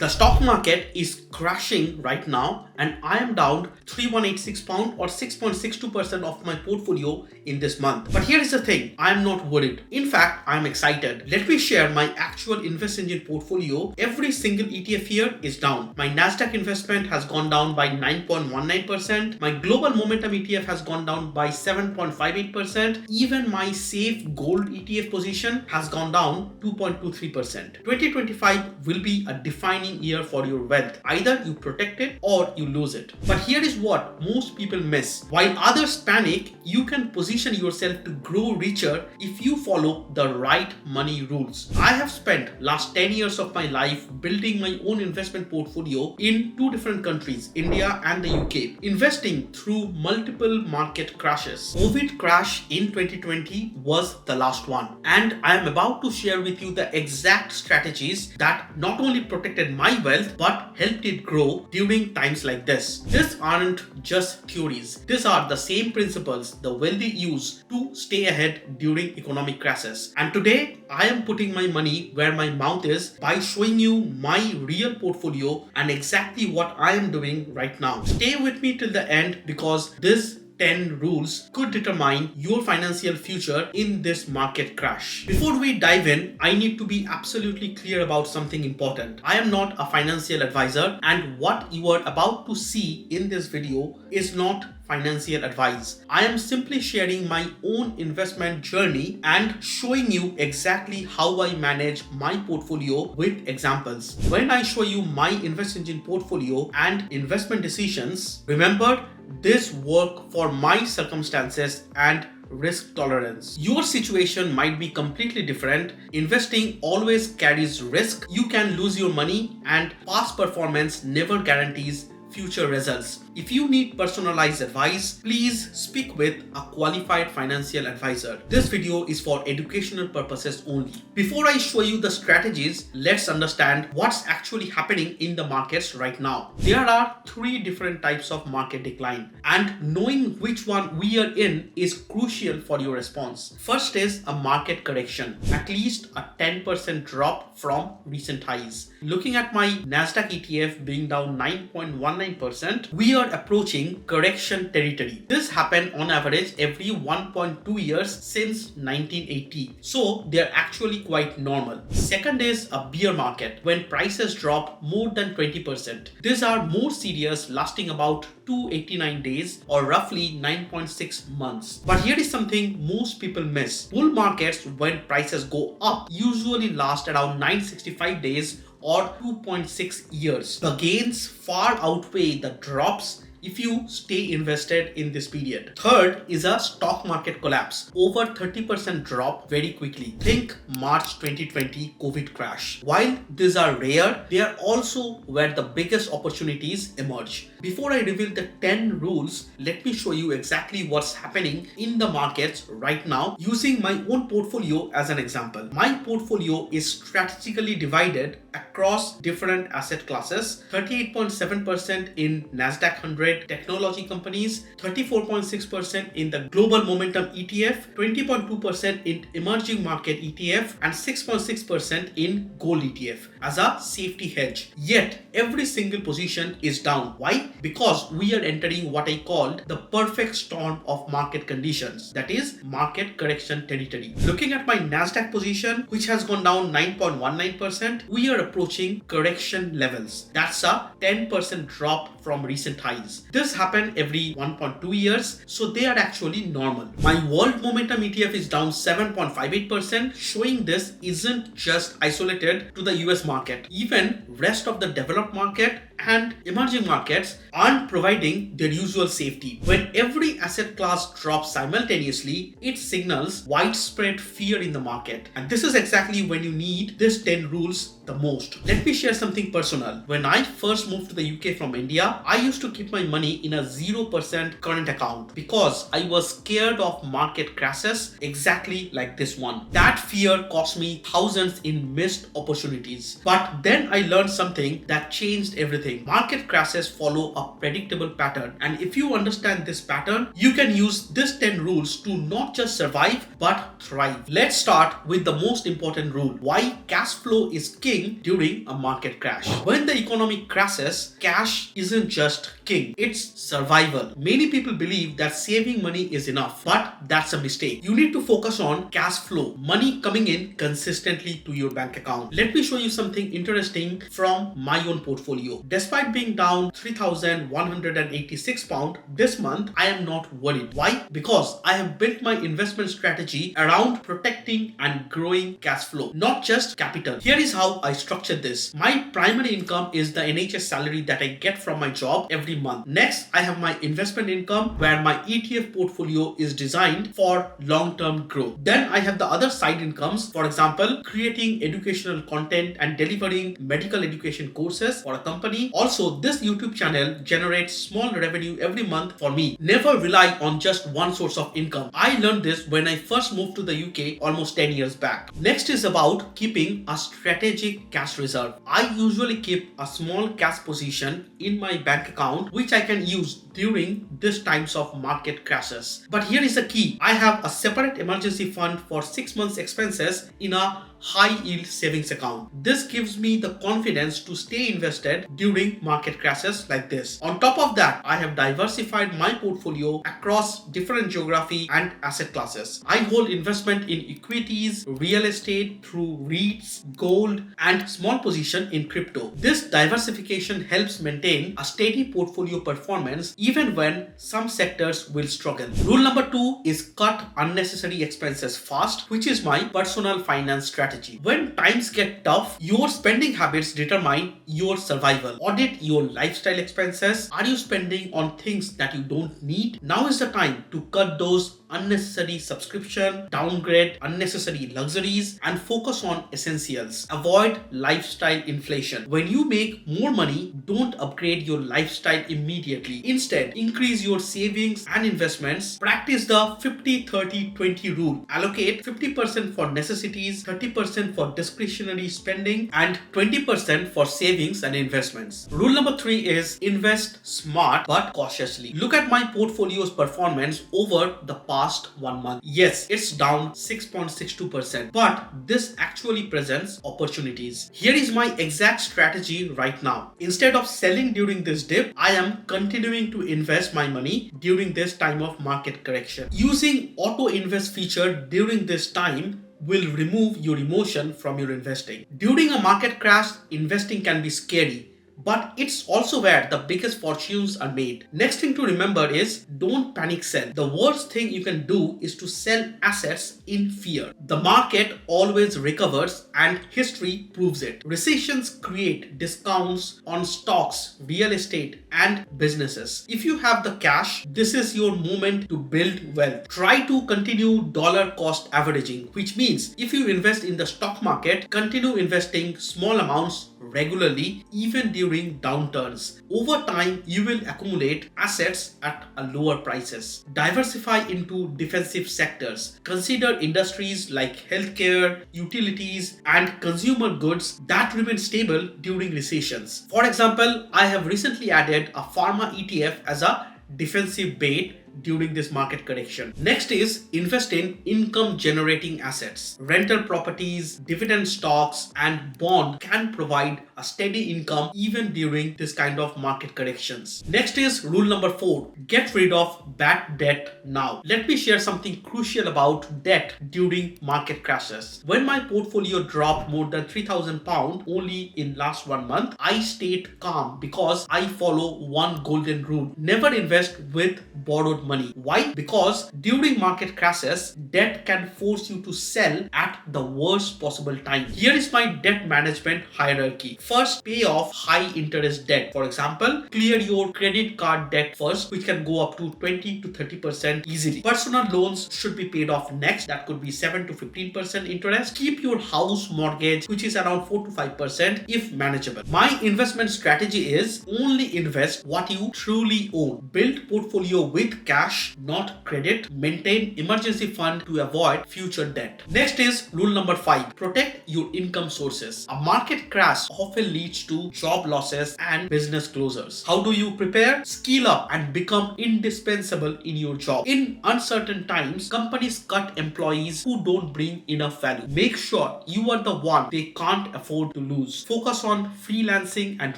The stock market is crashing right now and I am down 3186 pound or 6.62% of my portfolio in this month. But here is the thing, I am not worried. In fact, I am excited. Let me share my actual Invest Engine portfolio. Every single ETF here is down. My Nasdaq investment has gone down by 9.19%. My global momentum ETF has gone down by 7.58%. Even my safe gold ETF position has gone down 2.23%. 2025 will be a defining year for your wealth. Either you protect it or you lose it. But here is what most people miss. While others panic, you can position yourself to grow richer if you follow the right money rules. I have spent last 10 years of my life building my own investment portfolio in two different countries, India and the UK, investing through multiple market crashes. COVID crash in 2020 was the last one, and I am about to share with you the exact strategies that not only protected my wealth but helped it grow during times like this. These aren't just theories. These are the same principles the wealthy use to stay ahead during economic crashes. And today, I am putting my money where my mouth is by showing you my real portfolio and exactly what I am doing right now. Stay with me till the end because this 10 rules could determine your financial future in this market crash. Before we dive in, I need to be absolutely clear about something important. I am not a financial advisor, and what you are about to see in this video is not financial advice. I am simply sharing my own investment journey and showing you exactly how I manage my portfolio with examples. When I show you my Invest Engine portfolio and investment decisions, remember this work for my circumstances and risk tolerance. Your situation might be completely different. Investing always carries risk. You can lose your money, and past performance never guarantees future results. If you need personalized advice, please speak with a qualified financial advisor. This video is for educational purposes only. Before I show you the strategies, let's understand what's actually happening in the markets right now. There are three different types of market decline, and knowing which one we are in is crucial for your response. First is a market correction, at least a 10% drop from recent highs. Looking at my Nasdaq ETF being down 9.19%, we are approaching correction territory. This happened on average every 1.2 years since 1980. So they're actually quite normal. Second is a bear market, when prices drop more than 20%. These are more serious, lasting about 289 days or roughly 9.6 months. But here is something most people miss. Bull markets, when prices go up, usually last around 965 days or 2.6 years. The gains far outweigh the drops if you stay invested in this period. Third is a stock market collapse. Over 30% drop very quickly. Think March 2020 COVID crash. While these are rare, they are also where the biggest opportunities emerge. Before I reveal the 10 rules, let me show you exactly what's happening in the markets right now using my own portfolio as an example. My portfolio is strategically divided across different asset classes. 38.7% in Nasdaq 100 technology companies, 34.6% in the global momentum ETF, 20.2% in emerging market ETF, and 6.6% in gold ETF as a safety hedge. Yet every single position is down. Why? Because we are entering what I called the perfect storm of market conditions, that is market correction territory. Looking at my Nasdaq position, which has gone down 9.19%, we are approaching correction levels. That's a 10% drop from recent highs. This happened every 1.2 years, so they are actually normal. My world momentum ETF is down 7.58%, showing this isn't just isolated to the US market. Even rest of the developed market and emerging markets aren't providing their usual safety. When every asset class drops simultaneously, it signals widespread fear in the market. And this is exactly when you need these 10 rules the most. Let me share something personal. When I first moved to the UK from India, I used to keep my money in a 0% current account because I was scared of market crashes exactly like this one. That fear cost me thousands in missed opportunities. But then I learned something that changed everything. thing. Market crashes follow a predictable pattern, and if you understand this pattern, you can use these 10 rules to not just survive but thrive. Let's start with the most important rule: why cash flow is king during a market crash. When the economy crashes, cash isn't just king, it's survival. Many people believe that saving money is enough, but that's a mistake. You need to focus on cash flow, money coming in consistently to your bank account. Let me show you something interesting from my own portfolio. Despite being down £3,186 this month, I am not worried. Why? Because I have built my investment strategy around protecting and growing cash flow, not just capital. Here is how I structured this. My primary income is the NHS salary that I get from my job every month. Next, I have my investment income where my ETF portfolio is designed for long-term growth. Then I have the other side incomes, for example, creating educational content and delivering medical education courses for a company. Also, this YouTube channel generates small revenue every month for me. Never rely on just one source of income. I learned this when I first moved to the UK almost 10 years back. Next is about keeping a strategic cash reserve. I usually keep a small cash position in my bank account which I can use during these times of market crashes. But here is the key. I have a separate emergency fund for 6 months expenses in a high yield savings account. This gives me the confidence to stay invested during market crashes like this. On top of that, I have diversified my portfolio across different geography and asset classes. I hold investment in equities, real estate through REITs, gold, and small position in crypto. This diversification helps maintain a steady portfolio performance even when some sectors will struggle. Rule number 2 is cut unnecessary expenses fast, which is my personal finance strategy. When times get tough, your spending habits determine your survival. Audit your lifestyle expenses. Are you spending on things that you don't need? Now is the time to cut those unnecessary subscription, downgrade unnecessary luxuries, and focus on essentials. Avoid lifestyle inflation. When you make more money, don't upgrade your lifestyle immediately. Instead, increase your savings and investments. Practice the 50-30-20 rule. Allocate 50% for necessities, 30% for discretionary spending, and 20% for savings and investments. Rule number 3 is invest smart but cautiously. Look at my portfolio's performance over the past 1 month. Yes, it's down 6.62%, but this actually presents opportunities. Here is my exact strategy right now. Instead of selling during this dip, I am continuing to invest my money during this time of market correction. Using auto invest feature during this time will remove your emotion from your investing. During a market crash, investing can be scary, but it's also where the biggest fortunes are made. Next thing to remember is don't panic sell. The worst thing you can do is to sell assets in fear. The market always recovers and history proves it. Recessions create discounts on stocks, real estate, and businesses. If you have the cash, this is your moment to build wealth. Try to continue dollar cost averaging, which means if you invest in the stock market, continue investing small amounts regularly even during downturns. Over time, you will accumulate assets at a lower prices. Diversify into defensive sectors. Consider industries like healthcare, utilities, and consumer goods that remain stable during recessions. For example, I have recently added a pharma ETF as a defensive bet during this market correction. Next is invest in income generating assets. Rental properties, dividend stocks, and bond can provide a steady income even during this kind of market corrections. Next is rule number 4. Get rid of bad debt now. Let me share something crucial about debt during market crashes. When my portfolio dropped more than £3,000 only in last 1 month, I stayed calm because I follow one golden rule. Never invest with borrowed money. Why? Because during market crashes, debt can force you to sell at the worst possible time. Here is my debt management hierarchy. First, pay off high interest debt. For example, clear your credit card debt first, which can go up to 20 to 30% easily. Personal loans should be paid off next. That could be 7 to 15% interest. Keep your house mortgage, which is around 4 to 5% if manageable. My investment strategy is only invest what you truly own. Build portfolio with cash, not credit. Maintain emergency fund to avoid future debt. Next is rule number 5. Protect your income sources. A market crash often often leads to job losses and business closures. How do you prepare? Skill up and become indispensable in your job. In uncertain times, companies cut employees who don't bring enough value. Make sure you are the one they can't afford to lose. Focus on freelancing and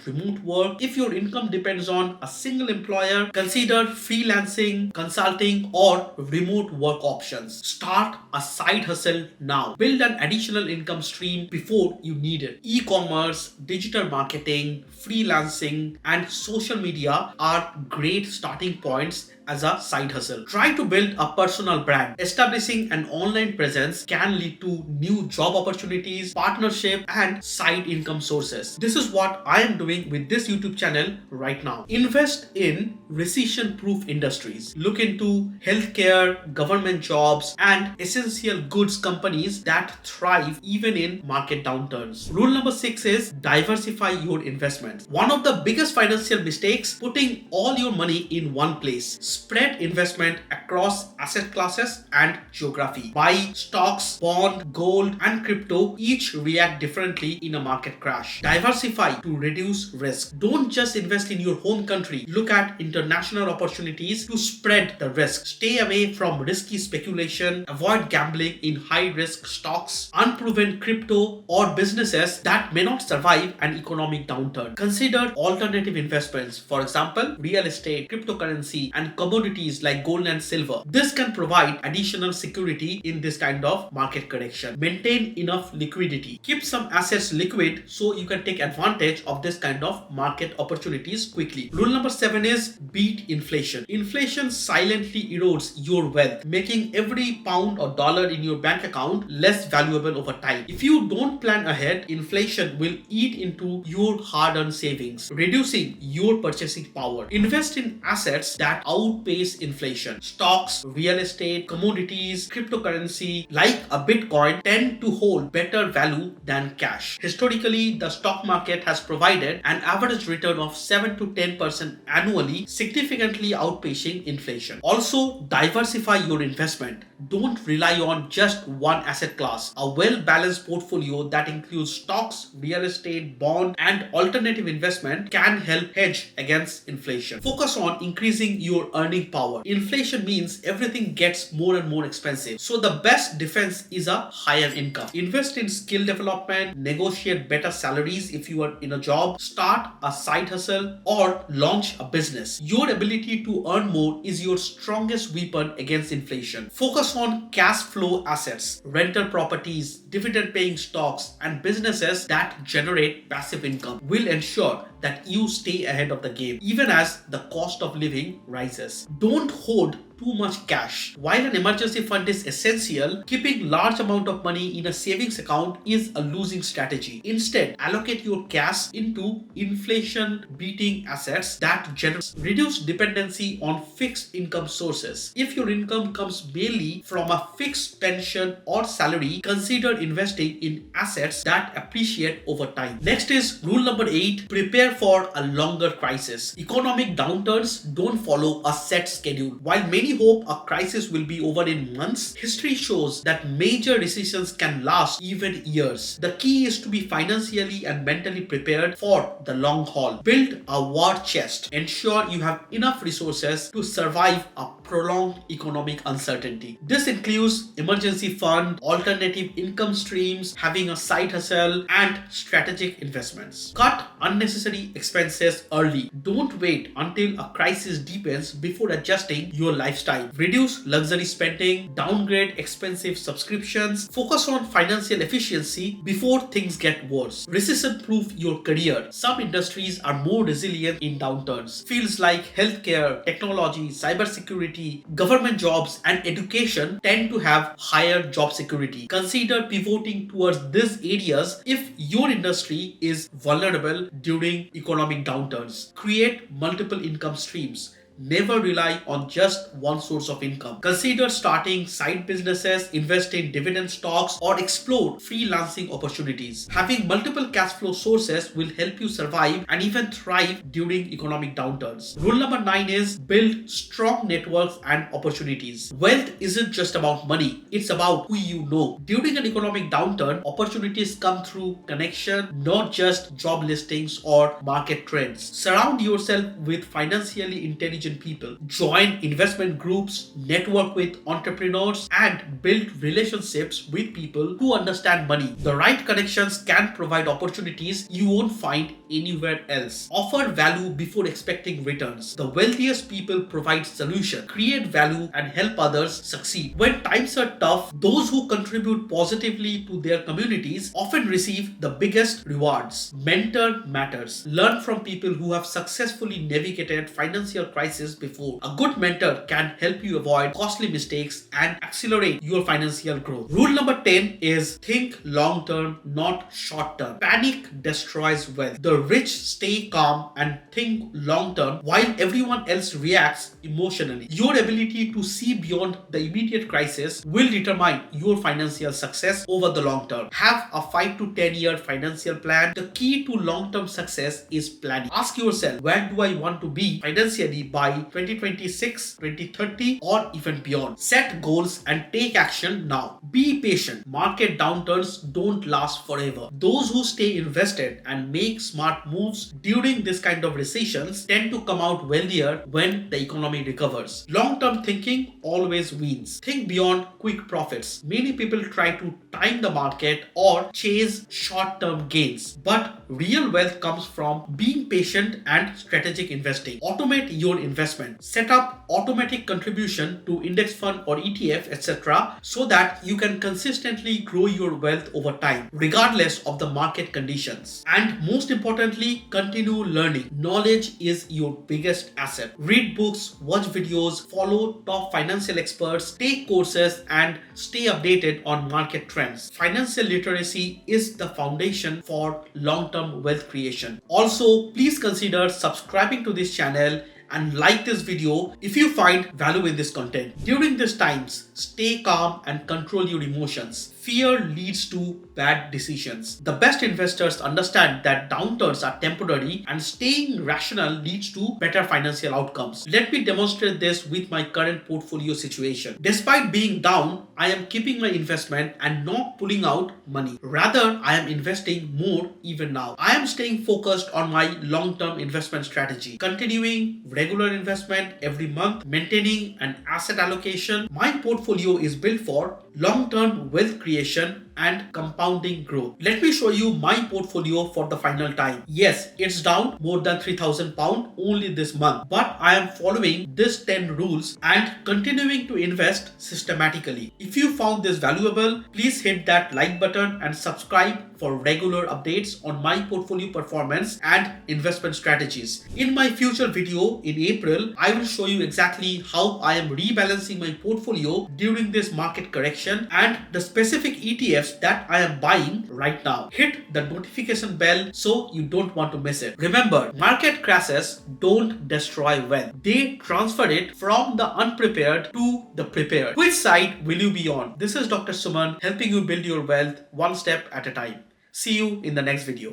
remote work. If your income depends on a single employer, consider freelancing, consulting, or remote work options. Start a side hustle now. Build an additional income stream before you need it. E-commerce, digital marketing, freelancing, and social media are great starting points as a side hustle. Try to build a personal brand. Establishing an online presence can lead to new job opportunities, partnership, and side income sources. This is what I am doing with this YouTube channel right now. Invest in recession-proof industries. Look into healthcare, government jobs, and essential goods companies that thrive even in market downturns. Rule number 6 is diversify your investments. One of the biggest financial mistakes, putting all your money in one place. Spread investment across asset classes and geography. Buy stocks, bond, gold, and crypto. Each react differently in a market crash. Diversify to reduce risk. Don't just invest in your home country. Look at international opportunities to spread the risk. Stay away from risky speculation. Avoid gambling in high-risk stocks, unproven crypto, or businesses that may not survive an economic downturn. Consider alternative investments. For example, real estate, cryptocurrency, and commodities like gold and silver. This can provide additional security in this kind of market correction. Maintain enough liquidity. Keep some assets liquid so you can take advantage of this kind of market opportunities quickly. Rule number 7 is beat inflation. Inflation silently erodes your wealth, making every pound or dollar in your bank account less valuable over time. If you don't plan ahead, inflation will eat into your hard-earned savings, reducing your purchasing power. Invest in assets that outpace inflation. Stocks, real estate, commodities, cryptocurrency like a Bitcoin tend to hold better value than cash. Historically, the stock market has provided an average return of 7 to 10% annually, significantly outpacing inflation. Also, diversify your investment. Don't rely on just one asset class. A well-balanced portfolio that includes stocks, real estate, bond, and alternative investment can help hedge against inflation. Focus on increasing your earning power. Inflation means everything gets more and more expensive. So the best defense is a higher income. Invest in skill development, negotiate better salaries if you are in a job, start a side hustle, or launch a business. Your ability to earn more is your strongest weapon against inflation. Focus on cash flow assets, rental properties, dividend paying stocks, and businesses that generate passive income will ensure that you stay ahead of the game even as the cost of living rises. Don't hoard too much cash. While an emergency fund is essential, keeping large amount of money in a savings account is a losing strategy. Instead, allocate your cash into inflation-beating assets that reduce dependency on fixed income sources. If your income comes mainly from a fixed pension or salary, consider investing in assets that appreciate over time. Next is rule number 8, prepare for a longer crisis. Economic downturns don't follow a set schedule. While many hope a crisis will be over in months, history shows that major recessions can last even years. The key is to be financially and mentally prepared for the long haul. Build a war chest. Ensure you have enough resources to survive a prolonged economic uncertainty. This includes emergency fund, alternative income streams, having a side hustle, and strategic investments. Cut unnecessary expenses early. Don't wait until a crisis deepens before adjusting your lifestyle. Reduce luxury spending, downgrade expensive subscriptions, focus on financial efficiency before things get worse. Recession-proof your career. Some industries are more resilient in downturns. Fields like healthcare, technology, cybersecurity, government jobs, and education tend to have higher job security. Consider pivoting towards these areas if your industry is vulnerable during economic downturns. Create multiple income streams. Never rely on just one source of income. Consider starting side businesses, invest in dividend stocks, or explore freelancing opportunities. Having multiple cash flow sources will help you survive and even thrive during economic downturns. Rule number 9 is build strong networks and opportunities. Wealth isn't just about money, it's about who you know. During an economic downturn, opportunities come through connection, not just job listings or market trends. Surround yourself with financially intelligent people. Join investment groups, network with entrepreneurs, and build relationships with people who understand money. The right connections can provide opportunities you won't find anywhere else. Offer value before expecting returns. The wealthiest people provide solutions, create value, and help others succeed. When times are tough, those who contribute positively to their communities often receive the biggest rewards. Mentor matters. Learn from people who have successfully navigated financial crises before. A good mentor can help you avoid costly mistakes and accelerate your financial growth. Rule number 10 is think long term, not short term. Panic destroys wealth. The rich stay calm and think long term while everyone else reacts emotionally. Your ability to see beyond the immediate crisis will determine your financial success over the long term. Have a 5 to 10 year financial plan. The key to long term success is planning. Ask yourself, where do I want to be financially by 2026, 2030, or even beyond? Set goals and take action now. Be patient. Market downturns don't last forever. Those who stay invested and make smart moves during this kind of recessions tend to come out wealthier when the economy recovers. Long-term thinking always wins. Think beyond quick profits. Many people try to time the market or chase short-term gains, but real wealth comes from being patient and strategic investing. Automate your investment. Set up automatic contribution to index fund or ETF, etc., so that you can consistently grow your wealth over time, regardless of the market conditions. And most importantly, continue learning. Knowledge is your biggest asset. Read books, watch videos, follow top financial experts, take courses, and stay updated on market trends. Financial literacy is the foundation for long-term wealth creation. Also, please consider subscribing to this channel and like this video if you find value in this content. During these times, stay calm and control your emotions. Fear leads to bad decisions. The best investors understand that downturns are temporary and staying rational leads to better financial outcomes. Let me demonstrate this with my current portfolio situation. Despite being down, I am keeping my investment and not pulling out money. Rather, I am investing more even now. I am staying focused on my long-term investment strategy, continuing regular investment every month, maintaining an asset allocation. My portfolio is built for long-term wealth creation and compounding growth. Let me show you my portfolio for the final time. Yes, it's down more than £3,000 only this month, but I am following these 10 rules and continuing to invest systematically. If you found this valuable, please hit that like button and subscribe for regular updates on my portfolio performance and investment strategies. In my future video in April, I will show you exactly how I am rebalancing my portfolio during this market correction and the specific ETFs that I am buying right now. Hit the notification bell so you don't want to miss it. Remember, market crashes don't destroy wealth. They transfer it from the unprepared to the prepared. Which side will you be on? This is Dr. Suman helping you build your wealth one step at a time. See you in the next video.